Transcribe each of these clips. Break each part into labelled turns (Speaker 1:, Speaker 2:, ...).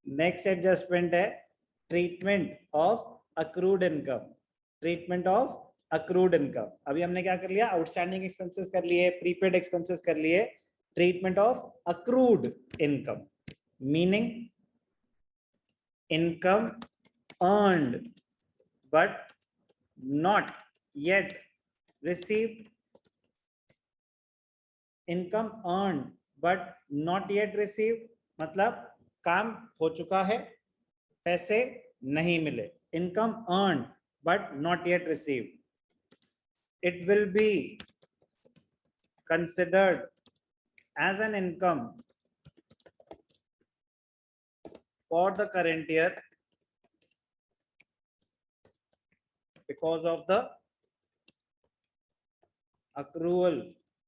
Speaker 1: Next adjustment है treatment of accrued income. Treatment of accrued income, अभी हमने क्या कर लिया, आउटस्टैंडिंग एक्सपेंसेस कर लिए, प्रीपेड एक्सपेंसेस कर लिए। Treatment of accrued income meaning income earned but not yet received, income earned but not yet received मतलब काम हो चुका है, पैसे नहीं मिले। Income earned but not yet received, it will be considered as an income for the current year because of the accrual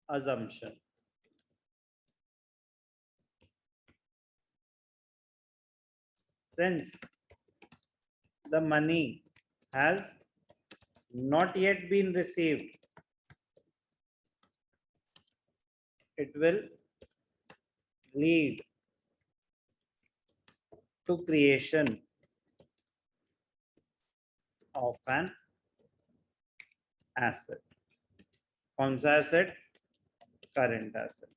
Speaker 1: assumption. Since the money has not yet been received, it will lead to creation of an asset. कौन सा asset? Current asset.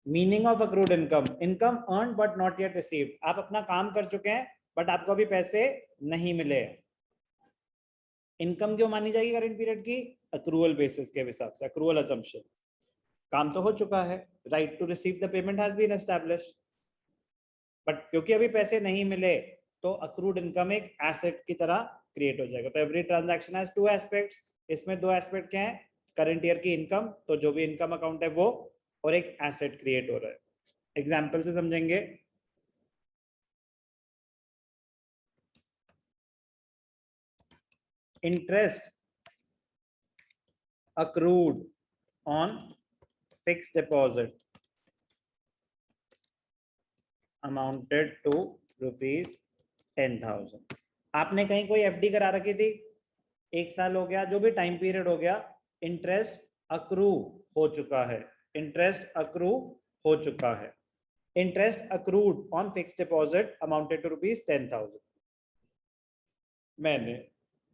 Speaker 1: Meaning of accrued income, income earn but not yet received, आप अपना काम कर चुके हैं but आपको अभी पैसे नहीं मिले। इनकम क्यों मानी जाएगी करंट पीरियड की? अक्रूवल बेसिस के हिसाब से, अक्रूवल असम्पशन। काम तो हो चुका है, right to receive the payment has been established, but क्योंकि अभी पैसे नहीं मिले तो अक्रूड इनकम एक एसेट की तरह क्रिएट हो जाएगा। तो every transaction has two aspects, इसमें दो एस्पेक्ट क्या है? करंट ईयर की इनकम, तो जो भी इनकम अकाउंट है वो, और एक एसेट क्रिएट हो रहा है। एग्जाम्पल से समझेंगे। Interest accrued on fixed deposit amounted to ₹10,000। आपने कहीं कोई एफडी करा रखी थी, 1 साल हो गया, जो भी टाइम पीरियड हो गया, इंटरेस्ट अक्रू हो चुका है, इंटरेस्ट अक्रू हो चुका है। Interest accrued on fixed deposit amounted to ₹10,000। मैंने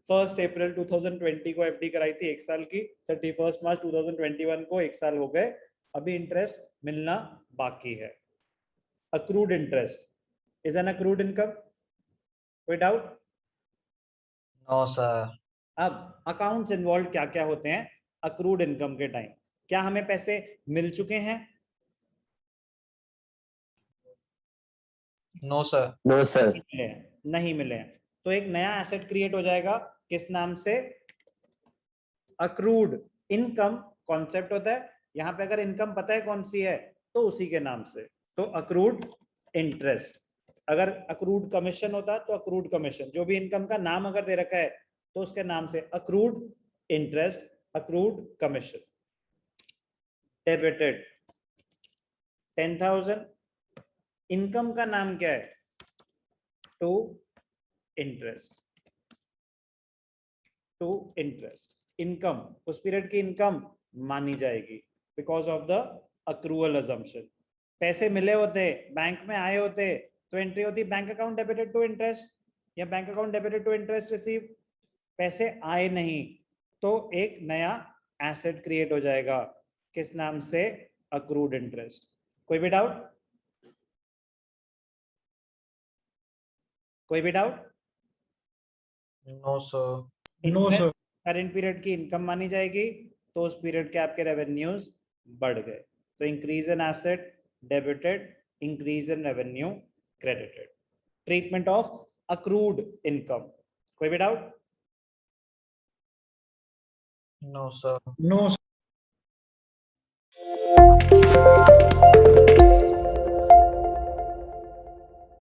Speaker 1: 1 अप्रैल 2020 को एफडी कराई थी 1 साल की, 31 मार्च 2021 को 1 साल हो गए, अभी इंटरेस्ट मिलना बाकी है। Accrued interest is an accrued income. कोई डाउट?
Speaker 2: No sir.
Speaker 1: अब अकाउंट्स इन्वॉल्व क्या क्या होते हैं अक्रूड इनकम के टाइम? क्या हमें पैसे मिल चुके हैं?
Speaker 2: No sir.
Speaker 3: No sir.
Speaker 1: नहीं मिले हैं, तो एक नया एसेट क्रिएट हो जाएगा, किस नाम से? अक्रूड इनकम कॉन्सेप्ट होता है यहाँ पे, अगर इनकम पता है कौन सी है तो उसी के नाम से, तो अक्रूड इंटरेस्ट। अगर अक्रूड कमीशन होता तो अक्रूड कमीशन, जो भी इनकम का नाम अगर दे रखा है तो उसके नाम से accrued interest, accrued commission. Debited 10,000, income का नाम क्या है? To interest, to interest. Income उस पीरियड की इनकम मानी जाएगी because of the accrual assumption. पैसे मिले होते, बैंक में आए होते, तो एंट्री होती bank account debited to interest या bank account debited to interest receive. पैसे आए नहीं तो एक नया एसेट क्रिएट हो जाएगा, किस नाम से? Accrued interest. कोई भी डाउट? कोई भी doubt?
Speaker 2: No sir.
Speaker 1: No sir. Current period की इनकम मानी जाएगी तो उस पीरियड के आपके रेवेन्यूज बढ़ गए, तो increase in asset debited, increase in revenue credited. Treatment of accrued income. कोई भी डाउट?
Speaker 2: No sir.
Speaker 1: नो।